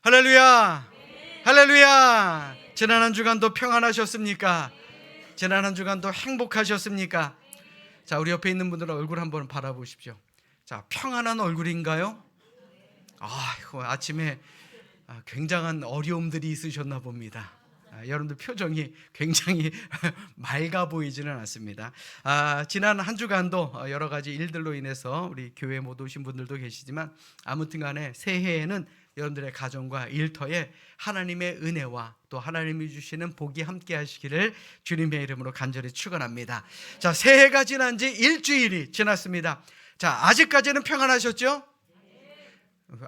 할렐루야! 할렐루야! 지난 한 주간도 평안하셨습니까? 지난 한 주간도 행복하셨습니까? 자, 우리 옆에 있는 분들 얼굴 한번 바라보십시오. 자, 평안한 얼굴인가요? 아이고, 아침에 굉장한 어려움들이 있으셨나 봅니다. 여러분들 표정이 굉장히 맑아 보이지는 않습니다. 지난 한 주간도 여러 가지 일들로 인해서 우리 교회 못 오신 분들도 계시지만 아무튼 간에 새해에는 여러분들의 가정과 일터에 하나님의 은혜와 또 하나님이 주시는 복이 함께 하시기를 주님의 이름으로 간절히 축원합니다. 자, 새해가 지난 지 일주일이 지났습니다. 자, 아직까지는 평안하셨죠?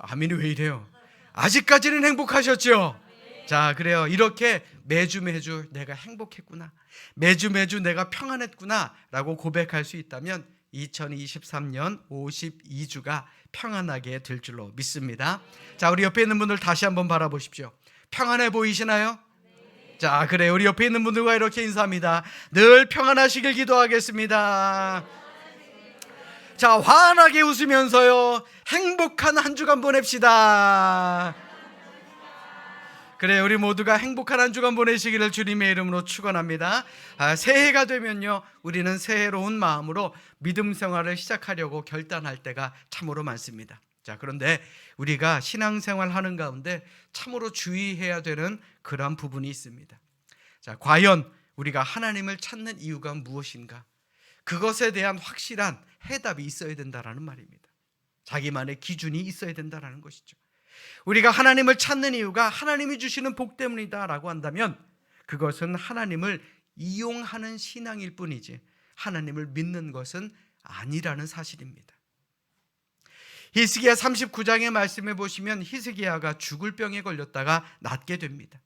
아멘이 왜 이래요? 아직까지는 행복하셨죠? 자, 그래요. 이렇게 매주 내가 행복했구나, 매주 내가 평안했구나 라고 고백할 수 있다면 2023년 52주가 평안하게 될 줄로 믿습니다. 자, 우리 옆에 있는 분들 다시 한번 바라보십시오. 평안해 보이시나요? 자, 그래요. 우리 옆에 있는 분들과 이렇게 인사합니다. 늘 평안하시길 기도하겠습니다. 자, 환하게 웃으면서요, 행복한 한 주간 보냅시다. 그래, 우리 모두가 행복한 한 주간 보내시기를 주님의 이름으로 축원합니다. 새해가 되면요, 우리는 새해로운 마음으로 믿음 생활을 시작하려고 결단할 때가 참으로 많습니다. 자, 그런데 우리가 신앙생활 하는 가운데 참으로 주의해야 되는 그러한 부분이 있습니다. 자, 과연 우리가 하나님을 찾는 이유가 무엇인가? 그것에 대한 확실한 해답이 있어야 된다라는 말입니다. 자기만의 기준이 있어야 된다라는 것이죠. 우리가 하나님을 찾는 이유가 하나님이 주시는 복 때문이다 라고 한다면 그것은 하나님을 이용하는 신앙일 뿐이지 하나님을 믿는 것은 아니라는 사실입니다. 히스기야 39장의 말씀에 보시면 히스기야가 죽을 병에 걸렸다가 낫게 됩니다.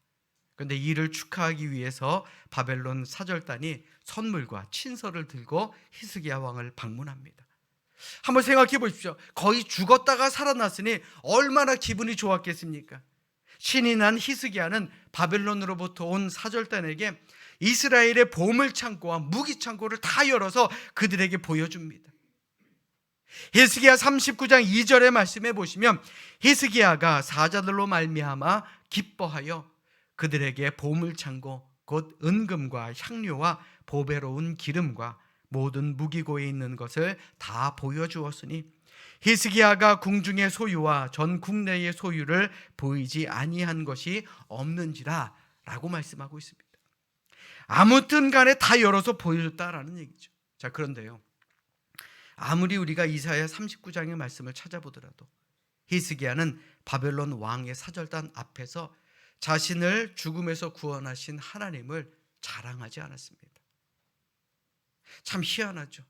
그런데 이를 축하하기 위해서 바벨론 사절단이 선물과 친서를 들고 히스기야 왕을 방문합니다. 한번 생각해 보십시오. 거의 죽었다가 살아났으니 얼마나 기분이 좋았겠습니까? 신이 난 히스기야는 바벨론으로부터 온 사절단에게 이스라엘의 보물창고와 무기창고를 다 열어서 그들에게 보여줍니다. 히스기야 39장 2절의 말씀에 보시면 히스기야가 사자들로 말미암아 기뻐하여 그들에게 보물창고 곧 은금과 향료와 보배로운 기름과 모든 무기고에 있는 것을 다 보여주었으니 히스기야가 궁중의 소유와 전 국내의 소유를 보이지 아니한 것이 없는지라 라고 말씀하고 있습니다. 아무튼 간에 다 열어서 보여줬다라는 얘기죠. 자, 그런데요, 아무리 우리가 이사야 39장의 말씀을 찾아보더라도 히스기야는 바벨론 왕의 사절단 앞에서 자신을 죽음에서 구원하신 하나님을 자랑하지 않았습니다. 참 희한하죠.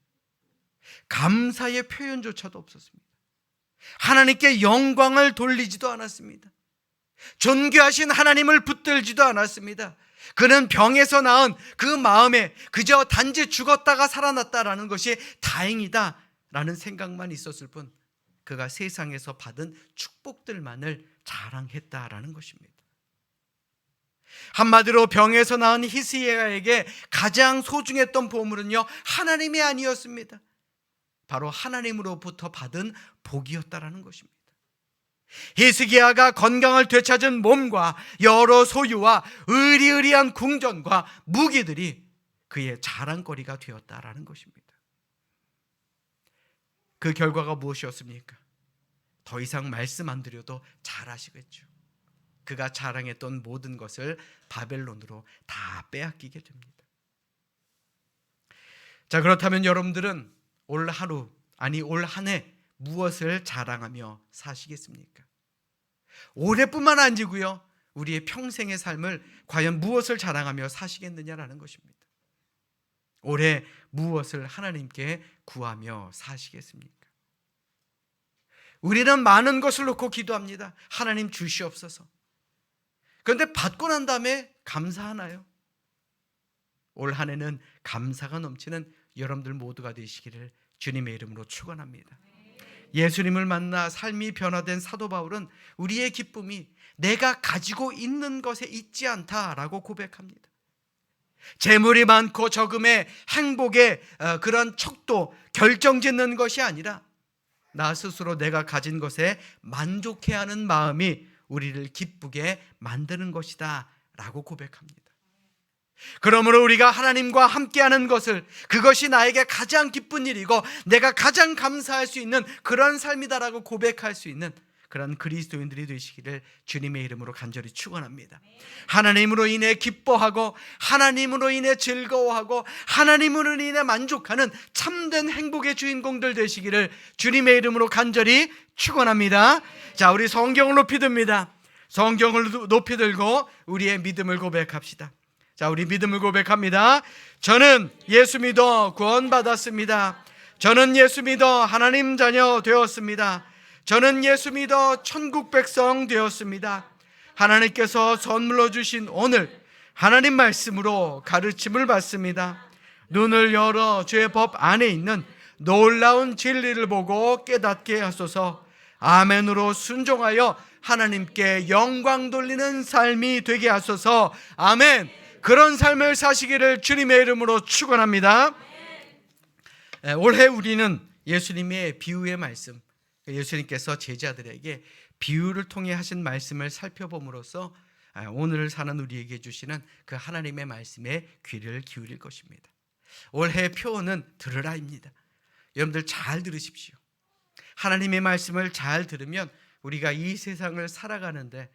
감사의 표현조차도 없었습니다. 하나님께 영광을 돌리지도 않았습니다. 존귀하신 하나님을 붙들지도 않았습니다. 그는 병에서 나은 그 마음에 그저 단지 죽었다가 살아났다라는 것이 다행이다라는 생각만 있었을 뿐 그가 세상에서 받은 축복들만을 자랑했다라는 것입니다. 한마디로 병에서 나은 히스기야에게 가장 소중했던 보물은요, 하나님이 아니었습니다. 바로 하나님으로부터 받은 복이었다라는 것입니다. 히스기야가 건강을 되찾은 몸과 여러 소유와 의리의리한 궁전과 무기들이 그의 자랑거리가 되었다라는 것입니다. 그 결과가 무엇이었습니까? 더 이상 말씀 안 드려도 잘 아시겠죠. 그가 자랑했던 모든 것을 바벨론으로 다 빼앗기게 됩니다. 자, 그렇다면 여러분들은 올 한 해 무엇을 자랑하며 사시겠습니까? 올해뿐만 아니고요, 우리의 평생의 삶을 과연 무엇을 자랑하며 사시겠느냐라는 것입니다. 올해 무엇을 하나님께 구하며 사시겠습니까? 우리는 많은 것을 놓고 기도합니다. 하나님 주시옵소서. 그런데 받고 난 다음에 감사하나요? 올 한 해는 감사가 넘치는 여러분들 모두가 되시기를 주님의 이름으로 축원합니다. 예수님을 만나 삶이 변화된 사도 바울은 우리의 기쁨이 내가 가지고 있는 것에 있지 않다라고 고백합니다. 재물이 많고 적음의 행복의 그런 척도 결정짓는 것이 아니라 나 스스로 내가 가진 것에 만족해야 하는 마음이 우리를 기쁘게 만드는 것이다 라고 고백합니다. 그러므로 우리가 하나님과 함께하는 것을, 그것이 나에게 가장 기쁜 일이고 내가 가장 감사할 수 있는 그런 삶이다라고 고백할 수 있는 그런 그리스도인들이 되시기를 주님의 이름으로 간절히 축원합니다. 하나님으로 인해 기뻐하고 하나님으로 인해 즐거워하고 하나님으로 인해 만족하는 참된 행복의 주인공들 되시기를 주님의 이름으로 간절히 축원합니다. 자, 우리 성경을 높이 듭니다. 성경을 높이 들고 우리의 믿음을 고백합시다. 자, 우리 믿음을 고백합니다. 저는 예수 믿어 구원받았습니다. 저는 예수 믿어 하나님 자녀 되었습니다. 저는 예수 믿어 천국 백성 되었습니다. 하나님께서 선물로 주신 오늘 하나님 말씀으로 가르침을 받습니다. 눈을 열어 주의 법 안에 있는 놀라운 진리를 보고 깨닫게 하소서. 아멘으로 순종하여 하나님께 영광 돌리는 삶이 되게 하소서. 아멘. 그런 삶을 사시기를 주님의 이름으로 축원합니다. 올해 우리는 예수님의 비유의 말씀, 예수님께서 제자들에게 비유를 통해 하신 말씀을 살펴봄으로써 오늘을 사는 우리에게 주시는 그 하나님의 말씀에 귀를 기울일 것입니다. 올해 표어는 들으라입니다. 여러분들 잘 들으십시오. 하나님의 말씀을 잘 들으면 우리가 이 세상을 살아가는데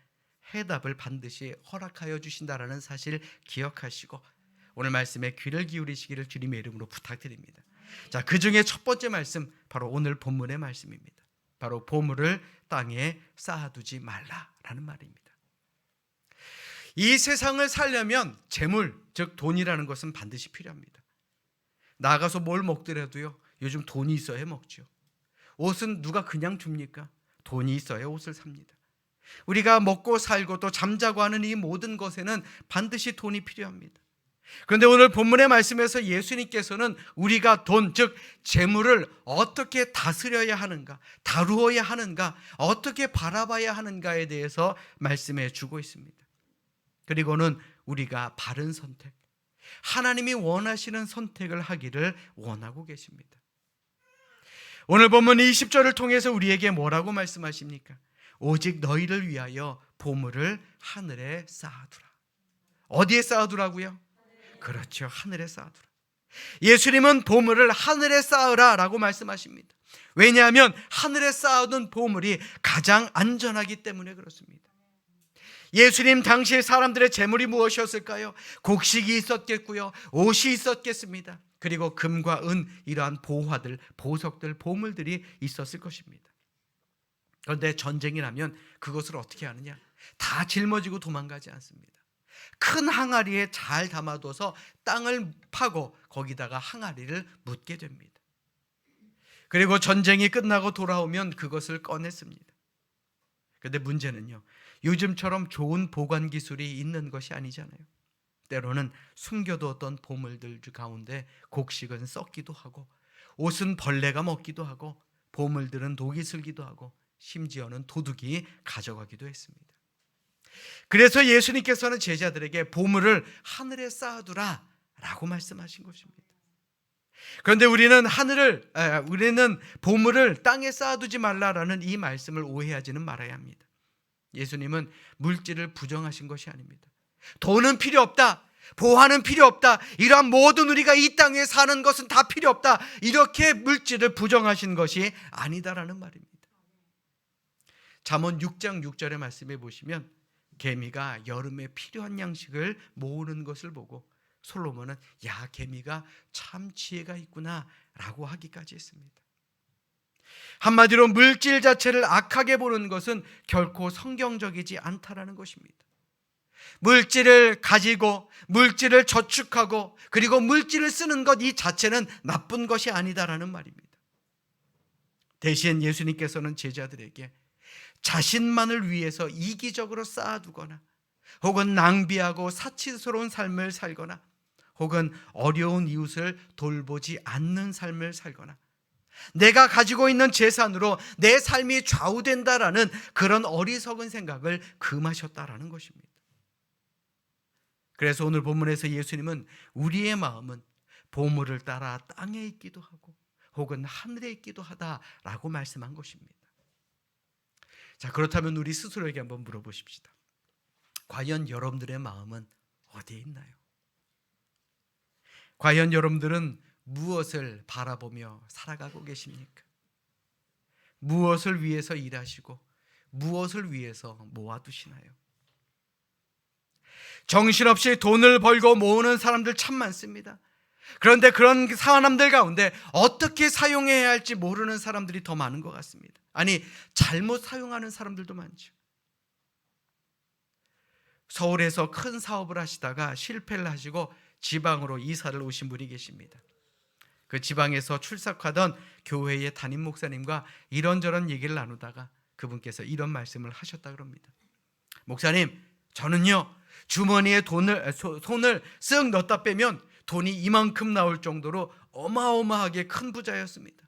해답을 반드시 허락하여 주신다라는 사실 기억하시고 오늘 말씀에 귀를 기울이시기를 주님의 이름으로 부탁드립니다. 자, 그 중에 첫 번째 말씀, 바로 오늘 본문의 말씀입니다. 바로 보물을 땅에 쌓아두지 말라라는 말입니다. 이 세상을 살려면 재물, 즉 돈이라는 것은 반드시 필요합니다. 나가서 뭘 먹더라도요, 요즘 돈이 있어야 먹죠. 옷은 누가 그냥 줍니까? 돈이 있어야 옷을 삽니다. 우리가 먹고 살고 또 잠자고 하는 이 모든 것에는 반드시 돈이 필요합니다. 그런데 오늘 본문의 말씀에서 예수님께서는 우리가 돈, 즉 재물을 어떻게 다스려야 하는가, 다루어야 하는가, 어떻게 바라봐야 하는가에 대해서 말씀해 주고 있습니다. 그리고는 우리가 바른 선택, 하나님이 원하시는 선택을 하기를 원하고 계십니다. 오늘 본문 20절을 통해서 우리에게 뭐라고 말씀하십니까? 오직 너희를 위하여 보물을 하늘에 쌓아두라. 어디에 쌓아두라고요? 그렇죠, 하늘에 쌓아두라. 예수님은 보물을 하늘에 쌓으라 라고 말씀하십니다. 왜냐하면 하늘에 쌓아둔 보물이 가장 안전하기 때문에 그렇습니다. 예수님 당시의 사람들의 재물이 무엇이었을까요? 곡식이 있었겠고요, 옷이 있었겠습니다. 그리고 금과 은, 이러한 보화들, 보석들, 보물들이 있었을 것입니다. 그런데 전쟁이 나면 그것을 어떻게 하느냐? 다 짊어지고 도망가지 않습니다. 큰 항아리에 잘 담아둬서 땅을 파고 거기다가 항아리를 묻게 됩니다. 그리고 전쟁이 끝나고 돌아오면 그것을 꺼냈습니다. 그런데 문제는요, 요즘처럼 좋은 보관 기술이 있는 것이 아니잖아요. 때로는 숨겨두었던 보물들 가운데 곡식은 썩기도 하고, 옷은 벌레가 먹기도 하고, 보물들은 독이 슬기도 하고, 심지어는 도둑이 가져가기도 했습니다. 그래서 예수님께서는 제자들에게 보물을 하늘에 쌓아두라 라고 말씀하신 것입니다. 그런데 우리는 보물을 땅에 쌓아두지 말라라는 이 말씀을 오해하지는 말아야 합니다. 예수님은 물질을 부정하신 것이 아닙니다. 돈은 필요 없다, 보화는 필요 없다, 이러한 모든 우리가 이 땅에 사는 것은 다 필요 없다, 이렇게 물질을 부정하신 것이 아니다라는 말입니다. 잠언 6장 6절의 말씀에 보시면 개미가 여름에 필요한 양식을 모으는 것을 보고 솔로몬은 야, 개미가 참 지혜가 있구나 라고 하기까지 했습니다. 한마디로 물질 자체를 악하게 보는 것은 결코 성경적이지 않다라는 것입니다. 물질을 가지고 물질을 저축하고 그리고 물질을 쓰는 것 이 자체는 나쁜 것이 아니다라는 말입니다. 대신 예수님께서는 제자들에게 자신만을 위해서 이기적으로 쌓아두거나 혹은 낭비하고 사치스러운 삶을 살거나 혹은 어려운 이웃을 돌보지 않는 삶을 살거나 내가 가지고 있는 재산으로 내 삶이 좌우된다라는 그런 어리석은 생각을 금하셨다라는 것입니다. 그래서 오늘 본문에서 예수님은 우리의 마음은 보물을 따라 땅에 있기도 하고 혹은 하늘에 있기도 하다라고 말씀한 것입니다. 자, 그렇다면 우리 스스로에게 한번 물어보십시다. 과연 여러분들의 마음은 어디에 있나요? 과연 여러분들은 무엇을 바라보며 살아가고 계십니까? 무엇을 위해서 일하시고 무엇을 위해서 모아두시나요? 정신없이 돈을 벌고 모으는 사람들 참 많습니다. 그런데 그런 사람들 가운데 어떻게 사용해야 할지 모르는 사람들이 더 많은 것 같습니다. 아니, 잘못 사용하는 사람들도 많죠. 서울에서 큰 사업을 하시다가 실패를 하시고 지방으로 이사를 오신 분이 계십니다. 그 지방에서 출석하던 교회의 담임 목사님과 이런저런 얘기를 나누다가 그분께서 이런 말씀을 하셨다 그럽니다. 목사님, 저는요 주머니에 손을 쓱 넣었다 빼면 돈이 이만큼 나올 정도로 어마어마하게 큰 부자였습니다.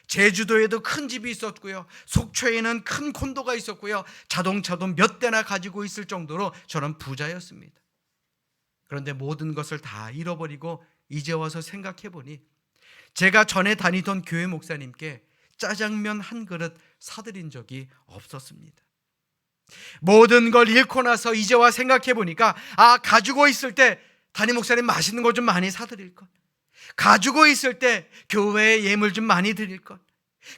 제주도에도 큰 집이 있었고요, 속초에는 큰 콘도가 있었고요, 자동차도 몇 대나 가지고 있을 정도로 저는 부자였습니다. 그런데 모든 것을 다 잃어버리고 이제 와서 생각해 보니 제가 전에 다니던 교회 목사님께 짜장면 한 그릇 사드린 적이 없었습니다. 모든 걸 잃고 나서 이제 와 생각해 보니까 가지고 있을 때 담임 목사님 맛있는 거 좀 많이 사드릴 것, 가지고 있을 때 교회에 예물 좀 많이 드릴 것,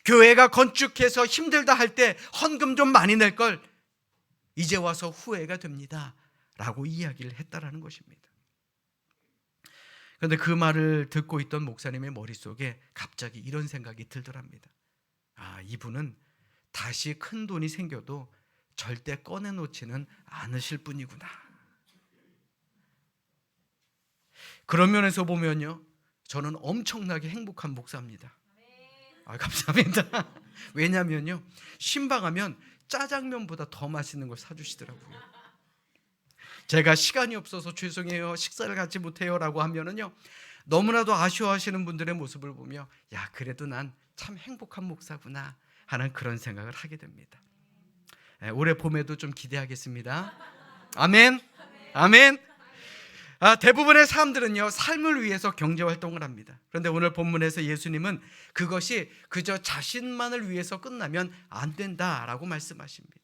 교회가 건축해서 힘들다 할 때 헌금 좀 많이 낼 걸 이제 와서 후회가 됩니다 라고 이야기를 했다라는 것입니다. 그런데 그 말을 듣고 있던 목사님의 머릿속에 갑자기 이런 생각이 들더랍니다. 이분은 다시 큰 돈이 생겨도 절대 꺼내놓지는 않으실 분이구나. 그런 면에서 보면요, 저는 엄청나게 행복한 목사입니다. 감사합니다. 왜냐면요, 신방하면 짜장면보다 더 맛있는 걸 사주시더라고요. 제가 시간이 없어서 죄송해요, 식사를 같이 못해요 라고 하면은요, 너무나도 아쉬워하시는 분들의 모습을 보며 그래도 난 참 행복한 목사구나 하는 그런 생각을 하게 됩니다. 올해 봄에도 좀 기대하겠습니다. 아멘. 아멘. 대부분의 사람들은요, 삶을 위해서 경제활동을 합니다. 그런데 오늘 본문에서 예수님은 그것이 그저 자신만을 위해서 끝나면 안 된다라고 말씀하십니다.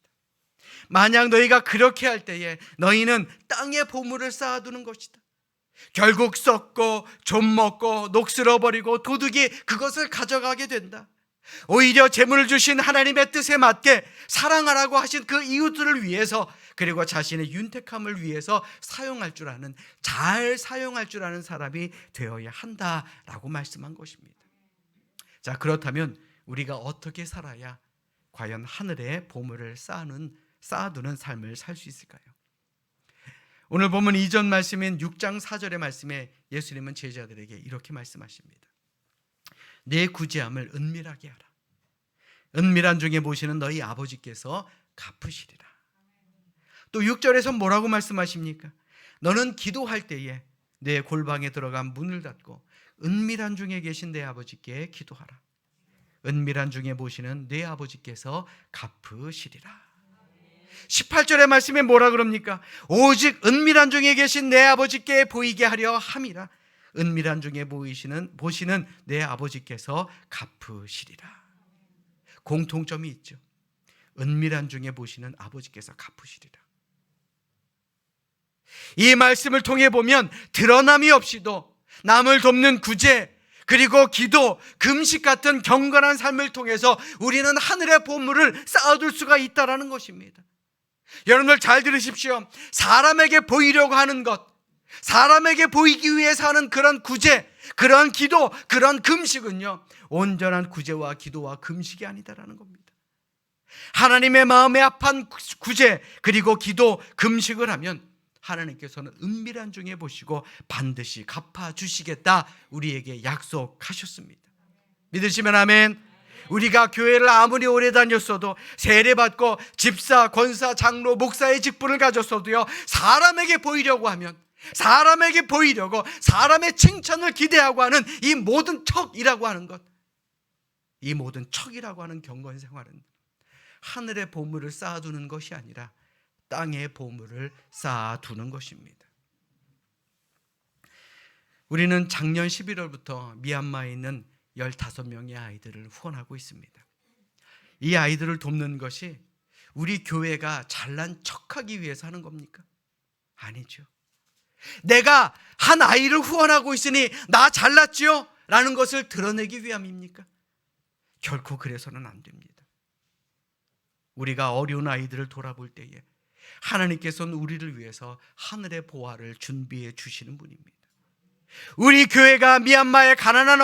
만약 너희가 그렇게 할 때에 너희는 땅에 보물을 쌓아두는 것이다. 결국 썩고 좀먹고 녹슬어버리고 도둑이 그것을 가져가게 된다. 오히려 재물을 주신 하나님의 뜻에 맞게 사랑하라고 하신 그 이웃들을 위해서, 그리고 자신의 윤택함을 위해서 사용할 줄 아는, 잘 사용할 줄 아는 사람이 되어야 한다라고 말씀한 것입니다. 자, 그렇다면 우리가 어떻게 살아야 과연 하늘에 보물을 쌓아두는 삶을 살 수 있을까요? 오늘 보면 이전 말씀인 6장 4절의 말씀에 예수님은 제자들에게 이렇게 말씀하십니다. 내 구제함을 은밀하게 하라. 은밀한 중에 보시는 너희 아버지께서 갚으시리라. 또 6절에서 뭐라고 말씀하십니까? 너는 기도할 때에 내 골방에 들어간 문을 닫고 은밀한 중에 계신 내 아버지께 기도하라. 은밀한 중에 보시는 내 아버지께서 갚으시리라. 18절의 말씀에 뭐라 그럽니까? 오직 은밀한 중에 계신 내 아버지께 보이게 하려 함이라. 은밀한 중에 보시는 내 아버지께서 갚으시리라. 공통점이 있죠. 은밀한 중에 보시는 아버지께서 갚으시리라. 이 말씀을 통해 보면 드러남이 없이도 남을 돕는 구제, 그리고 기도, 금식 같은 경건한 삶을 통해서 우리는 하늘의 보물을 쌓아둘 수가 있다는 것입니다. 여러분들 잘 들으십시오. 사람에게 보이려고 하는 것, 사람에게 보이기 위해서 하는 그런 구제, 그런 기도, 그런 금식은요, 온전한 구제와 기도와 금식이 아니다라는 겁니다. 하나님의 마음에 합한 구제, 그리고 기도, 금식을 하면 하나님께서는 은밀한 중에 보시고 반드시 갚아주시겠다 우리에게 약속하셨습니다. 믿으시면 아멘. 우리가 교회를 아무리 오래 다녔어도, 세례받고 집사, 권사, 장로, 목사의 직분을 가졌어도요, 사람에게 보이려고 하면, 사람에게 보이려고 사람의 칭찬을 기대하고 하는 이 모든 척이라고 하는 것, 이 모든 척이라고 하는 경건 생활은 하늘의 보물을 쌓아두는 것이 아니라 땅의 보물을 쌓아두는 것입니다. 우리는 작년 11월부터 미얀마에 있는 15명의 아이들을 후원하고 있습니다. 이 아이들을 돕는 것이 우리 교회가 잘난 척하기 위해서 하는 겁니까? 아니죠. 내가 한 아이를 후원하고 있으니 나 잘났지요? 라는 것을 드러내기 위함입니까? 결코 그래서는 안 됩니다. 우리가 어려운 아이들을 돌아볼 때에 하나님께서는 우리를 위해서 하늘의 보화를 준비해 주시는 분입니다. 우리 교회가 미얀마의 가난한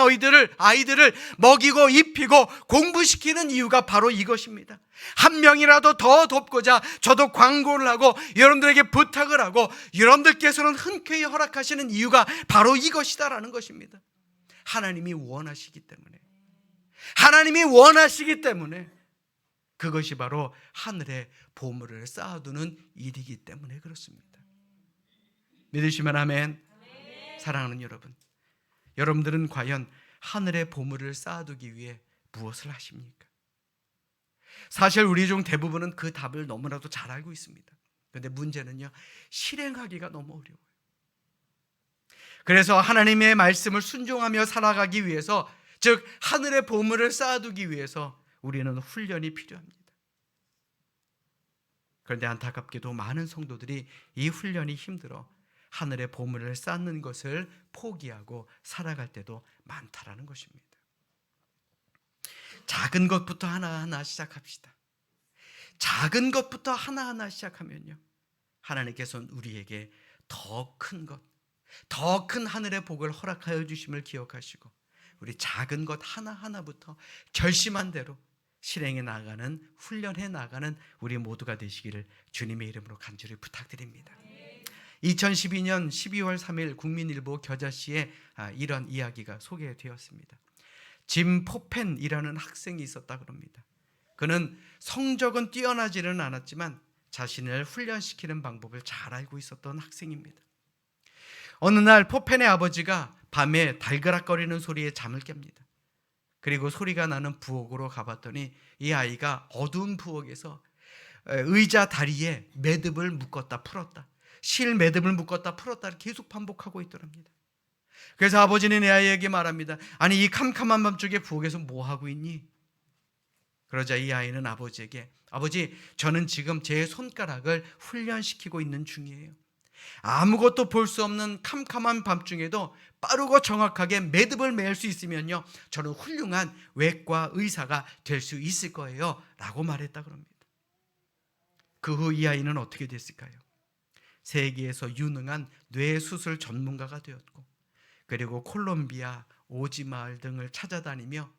아이들을 먹이고 입히고 공부시키는 이유가 바로 이것입니다. 한 명이라도 더 돕고자 저도 광고를 하고 여러분들에게 부탁을 하고 여러분들께서는 흔쾌히 허락하시는 이유가 바로 이것이다라는 것입니다. 하나님이 원하시기 때문에 그것이 바로 하늘의 보물을 쌓아두는 일이기 때문에 그렇습니다. 믿으시면 아멘. 사랑하는 여러분, 여러분들은 과연 하늘의 보물을 쌓아두기 위해 무엇을 하십니까? 사실 우리 중 대부분은 그 답을 너무나도 잘 알고 있습니다. 그런데 문제는요, 실행하기가 너무 어려워요. 그래서 하나님의 말씀을 순종하며 살아가기 위해서, 즉 하늘의 보물을 쌓아두기 위해서 우리는 훈련이 필요합니다. 그런데 안타깝게도 많은 성도들이 이 훈련이 힘들어 하늘의 보물을 쌓는 것을 포기하고 살아갈 때도 많다라는 것입니다. 작은 것부터 하나하나 시작합시다. 작은 것부터 하나하나 시작하면요, 하나님께서는 우리에게 더 큰 것, 더 큰 하늘의 복을 허락하여 주심을 기억하시고 우리 작은 것 하나하나부터 결심한 대로 실행해 나가는, 훈련해 나가는 우리 모두가 되시기를 주님의 이름으로 간절히 부탁드립니다. 2012년 12월 3일 국민일보 겨자씨에 이런 이야기가 소개되었습니다. 짐 포펜이라는 학생이 있었다 그럽니다. 그는 성적은 뛰어나지는 않았지만 자신을 훈련시키는 방법을 잘 알고 있었던 학생입니다. 어느 날 포펜의 아버지가 밤에 달그락거리는 소리에 잠을 깹니다. 그리고 소리가 나는 부엌으로 가봤더니 이 아이가 어두운 부엌에서 의자 다리에 매듭을 묶었다 풀었다, 실 매듭을 묶었다 풀었다를 계속 반복하고 있더랍니다. 그래서 아버지는 이 아이에게 말합니다. 아니, 이 캄캄한 밤중에 부엌에서 뭐 하고 있니? 그러자 이 아이는 아버지에게, 아버지, 저는 지금 제 손가락을 훈련시키고 있는 중이에요. 아무것도 볼 수 없는 캄캄한 밤중에도 빠르고 정확하게 매듭을 맬 수 있으면요, 저는 훌륭한 외과 의사가 될 수 있을 거예요 라고 말했다 그럽니다. 그 후 이 아이는 어떻게 됐을까요? 세계에서 유능한 뇌수술 전문가가 되었고, 그리고 콜롬비아, 오지마을 등을 찾아다니며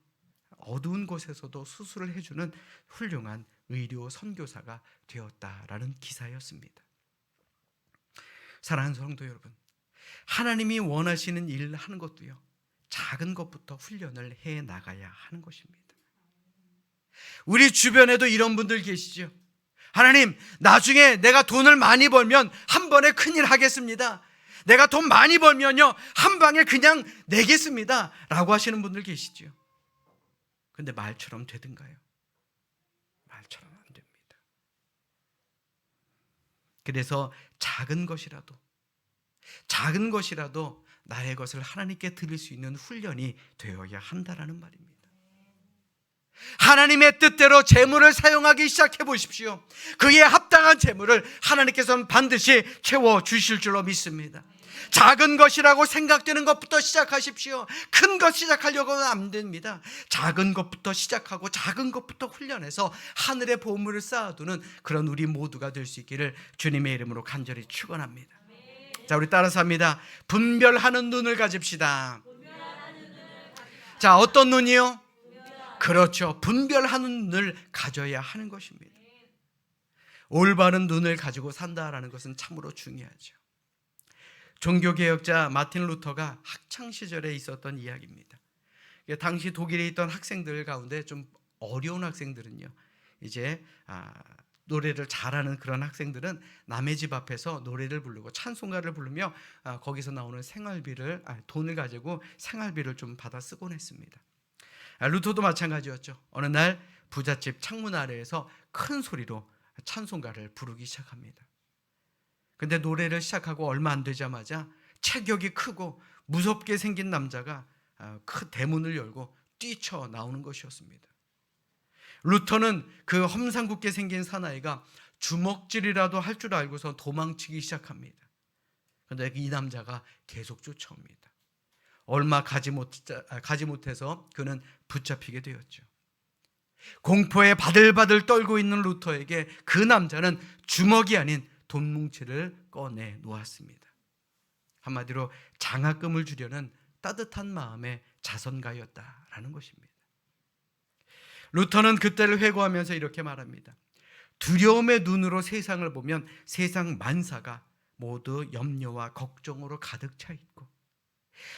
어두운 곳에서도 수술을 해주는 훌륭한 의료 선교사가 되었다라는 기사였습니다. 사랑하는 성도 여러분, 하나님이 원하시는 일을 하는 것도요, 작은 것부터 훈련을 해 나가야 하는 것입니다. 우리 주변에도 이런 분들 계시죠. 하나님, 나중에 내가 돈을 많이 벌면 한 번에 큰일 하겠습니다. 내가 돈 많이 벌면요, 한 방에 그냥 내겠습니다 라고 하시는 분들 계시죠. 근데 말처럼 되든가요? 말처럼 안 됩니다. 그래서 작은 것이라도 나의 것을 하나님께 드릴 수 있는 훈련이 되어야 한다라는 말입니다. 하나님의 뜻대로 재물을 사용하기 시작해 보십시오. 그에 합당한 재물을 하나님께서는 반드시 채워주실 줄로 믿습니다. 작은 것이라고 생각되는 것부터 시작하십시오. 큰 것 시작하려고는 안 됩니다. 작은 것부터 시작하고 작은 것부터 훈련해서 하늘의 보물을 쌓아두는 그런 우리 모두가 될 수 있기를 주님의 이름으로 간절히 축원합니다. 자, 우리 따라서 합니다. 분별하는 눈을 가집시다. 자, 어떤 눈이요? 그렇죠. 분별하는 눈을 가져야 하는 것입니다. 올바른 눈을 가지고 산다라는 것은 참으로 중요하죠. 종교개혁자 마틴 루터가 학창시절에 있었던 이야기입니다. 당시 독일에 있던 학생들 가운데 좀 어려운 학생들은요, 이제 노래를 잘하는 그런 학생들은 남의 집 앞에서 노래를 부르고 찬송가를 부르며 거기서 나오는 돈을 가지고 생활비를 좀 받아 쓰곤 했습니다. 루터도 마찬가지였죠. 어느 날 부잣집 창문 아래에서 큰 소리로 찬송가를 부르기 시작합니다. 근데 노래를 시작하고 얼마 안 되자마자 체격이 크고 무섭게 생긴 남자가 큰 대문을 열고 뛰쳐나오는 것이었습니다. 루터는 그 험상궂게 생긴 사나이가 주먹질이라도 할 줄 알고서 도망치기 시작합니다. 그런데 이 남자가 계속 쫓아옵니다. 얼마 가지 못해서 그는 붙잡히게 되었죠. 공포에 바들바들 떨고 있는 루터에게 그 남자는 주먹이 아닌 돈뭉치를 꺼내 놓았습니다. 한마디로 장학금을 주려는 따뜻한 마음의 자선가였다라는 것입니다. 루터는 그때를 회고하면서 이렇게 말합니다. 두려움의 눈으로 세상을 보면 세상 만사가 모두 염려와 걱정으로 가득 차 있고,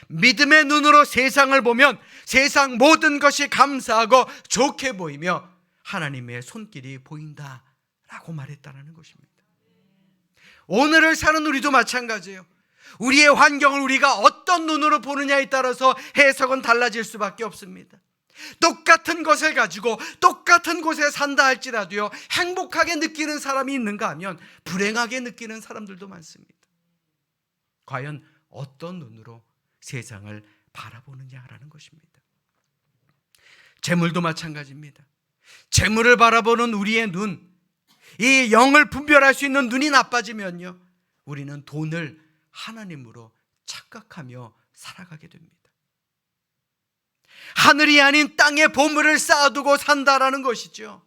믿음의 눈으로 세상을 보면 세상 모든 것이 감사하고 좋게 보이며 하나님의 손길이 보인다라고 말했다는 것입니다. 오늘을 사는 우리도 마찬가지예요. 우리의 환경을 우리가 어떤 눈으로 보느냐에 따라서 해석은 달라질 수밖에 없습니다. 똑같은 것을 가지고 똑같은 곳에 산다 할지라도요, 행복하게 느끼는 사람이 있는가 하면 불행하게 느끼는 사람들도 많습니다. 과연 어떤 눈으로 세상을 바라보느냐라는 것입니다. 재물도 마찬가지입니다. 재물을 바라보는 우리의 눈, 이 영을 분별할 수 있는 눈이 나빠지면요, 우리는 돈을 하나님으로 착각하며 살아가게 됩니다. 하늘이 아닌 땅에 보물을 쌓아두고 산다라는 것이죠.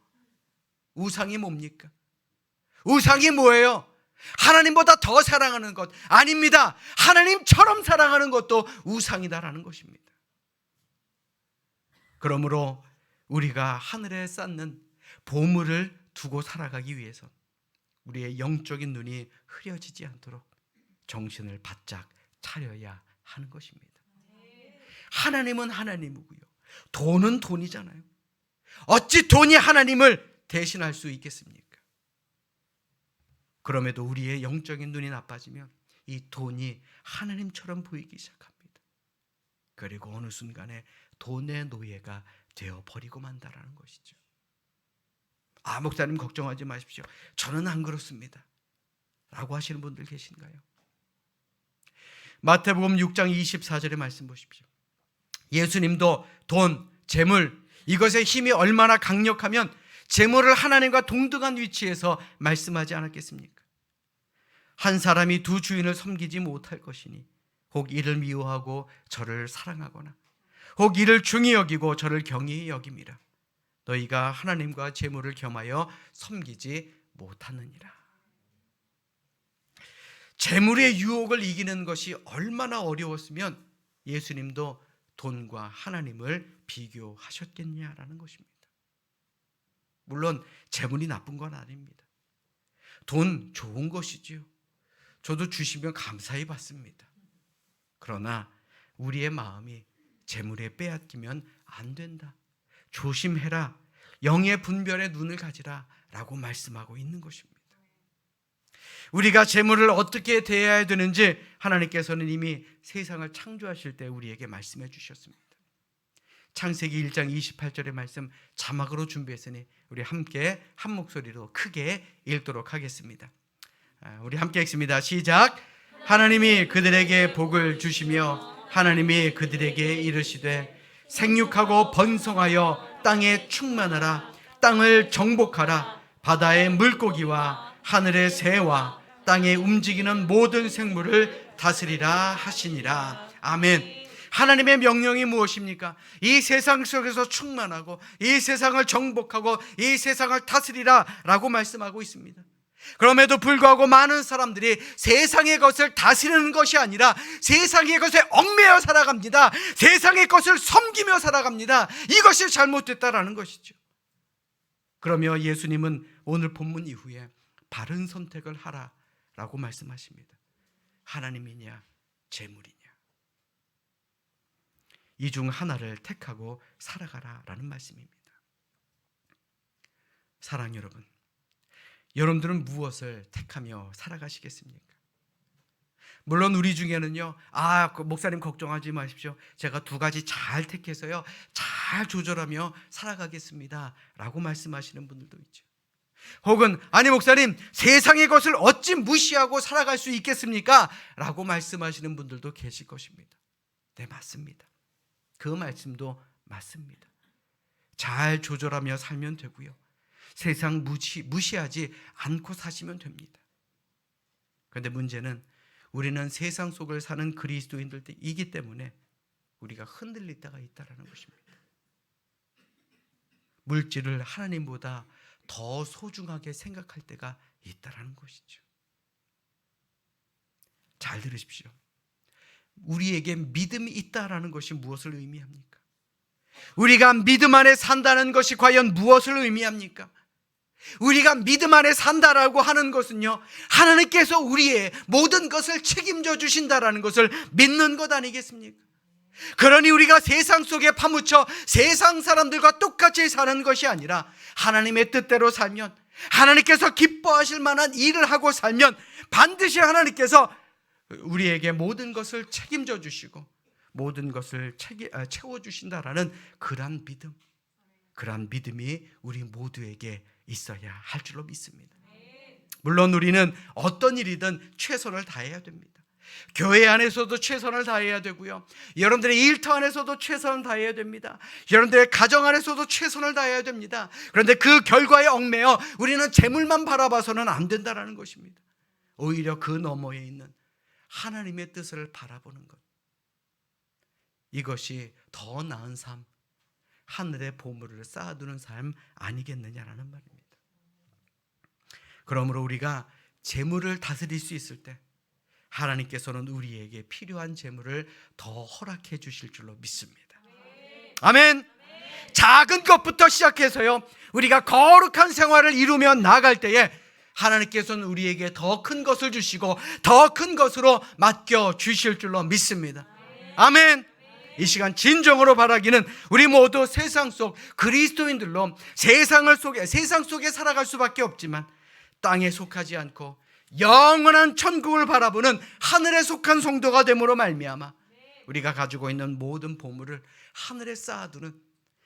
우상이 뭡니까? 우상이 뭐예요? 하나님보다 더 사랑하는 것 아닙니다. 하나님처럼 사랑하는 것도 우상이다라는 것입니다. 그러므로 우리가 하늘에 쌓는 보물을 두고 살아가기 위해서 우리의 영적인 눈이 흐려지지 않도록 정신을 바짝 차려야 하는 것입니다. 하나님은 하나님이고요, 돈은 돈이잖아요. 어찌 돈이 하나님을 대신할 수 있겠습니까? 그럼에도 우리의 영적인 눈이 나빠지면 이 돈이 하나님처럼 보이기 시작합니다. 그리고 어느 순간에 돈의 노예가 되어버리고 만다라는 것이죠. 목사님 걱정하지 마십시오, 저는 안 그렇습니다 라고 하시는 분들 계신가요? 마태복음 6장 24절의 말씀 보십시오. 예수님도 돈, 재물, 이것의 힘이 얼마나 강력하면 재물을 하나님과 동등한 위치에서 말씀하지 않았겠습니까? 한 사람이 두 주인을 섬기지 못할 것이니 혹 이를 미워하고 저를 사랑하거나 혹 이를 중히 여기고 저를 경히 여김이라. 너희가 하나님과 재물을 겸하여 섬기지 못하느니라. 재물의 유혹을 이기는 것이 얼마나 어려웠으면 예수님도 돈과 하나님을 비교하셨겠냐라는 것입니다. 물론 재물이 나쁜 건 아닙니다. 돈 좋은 것이지요. 저도 주시면 감사히 받습니다. 그러나 우리의 마음이 재물에 빼앗기면 안 된다. 조심해라. 영의 분별의 눈을 가지라 라고 말씀하고 있는 것입니다. 우리가 재물을 어떻게 대해야 되는지 하나님께서는 이미 세상을 창조하실 때 우리에게 말씀해 주셨습니다. 창세기 1장 28절의 말씀 자막으로 준비했으니 우리 함께 한 목소리로 크게 읽도록 하겠습니다. 우리 함께 읽습니다. 시작. 하나님이 그들에게 복을 주시며 하나님이 그들에게 이르시되 생육하고 번성하여 땅에 충만하라. 땅을 정복하라. 바다의 물고기와 하늘의 새와 땅에 움직이는 모든 생물을 다스리라 하시니라. 아멘. 하나님의 명령이 무엇입니까? 이 세상 속에서 충만하고 이 세상을 정복하고 이 세상을 다스리라 라고 말씀하고 있습니다. 그럼에도 불구하고 많은 사람들이 세상의 것을 다스리는 것이 아니라 세상의 것에 얽매여 살아갑니다. 세상의 것을 섬기며 살아갑니다. 이것이 잘못됐다라는 것이죠. 그러며 예수님은 오늘 본문 이후에 바른 선택을 하라라고 말씀하십니다. 하나님이냐 재물이냐, 이 중 하나를 택하고 살아가라라는 말씀입니다. 사랑 여러분, 여러분들은 무엇을 택하며 살아가시겠습니까? 물론 우리 중에는요, 목사님 걱정하지 마십시오. 제가 두 가지 잘 택해서요, 잘 조절하며 살아가겠습니다 라고 말씀하시는 분들도 있죠. 혹은 아니 목사님, 세상의 것을 어찌 무시하고 살아갈 수 있겠습니까? 라고 말씀하시는 분들도 계실 것입니다. 네, 맞습니다. 그 말씀도 맞습니다. 잘 조절하며 살면 되고요. 세상 무시하지 않고 사시면 됩니다. 그런데 문제는 우리는 세상 속을 사는 그리스도인들이기 때문에 우리가 흔들릴 때가 있다는 것입니다. 물질을 하나님보다 더 소중하게 생각할 때가 있다는 것이죠. 잘 들으십시오. 우리에게 믿음이 있다라는 것이 무엇을 의미합니까? 우리가 믿음 안에 산다는 것이 과연 무엇을 의미합니까? 우리가 믿음 안에 산다라고 하는 것은요, 하나님께서 우리의 모든 것을 책임져 주신다라는 것을 믿는 것 아니겠습니까? 그러니 우리가 세상 속에 파묻혀 세상 사람들과 똑같이 사는 것이 아니라 하나님의 뜻대로 살면, 하나님께서 기뻐하실 만한 일을 하고 살면 반드시 하나님께서 우리에게 모든 것을 책임져 주시고 모든 것을 채워주신다라는 그러한 믿음이 우리 모두에게 있어야 할 줄로 믿습니다. 물론 우리는 어떤 일이든 최선을 다해야 됩니다. 교회 안에서도 최선을 다해야 되고요, 여러분들의 일터 안에서도 최선을 다해야 됩니다. 여러분들의 가정 안에서도 최선을 다해야 됩니다. 그런데 그 결과에 얽매여 우리는 재물만 바라봐서는 안 된다는 것입니다. 오히려 그 너머에 있는 하나님의 뜻을 바라보는 것, 이것이 더 나은 삶, 하늘의 보물을 쌓아두는 삶 아니겠느냐라는 말입니다. 그러므로 우리가 재물을 다스릴 수 있을 때 하나님께서는 우리에게 필요한 재물을 더 허락해 주실 줄로 믿습니다. 아멘. 작은 것부터 시작해서요, 우리가 거룩한 생활을 이루며 나아갈 때에 하나님께서는 우리에게 더 큰 것을 주시고 더 큰 것으로 맡겨 주실 줄로 믿습니다. 아멘. 이 시간 진정으로 바라기는 우리 모두 세상 속 그리스도인들로 세상 속에 살아갈 수밖에 없지만 땅에 속하지 않고 영원한 천국을 바라보는 하늘에 속한 성도가 됨으로 말미암아 우리가 가지고 있는 모든 보물을 하늘에 쌓아두는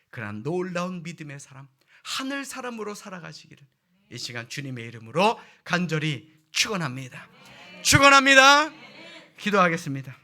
그런 놀라운 믿음의 사람, 하늘 사람으로 살아가시기를 이 시간 주님의 이름으로 간절히 축원합니다. 축원합니다. 기도하겠습니다.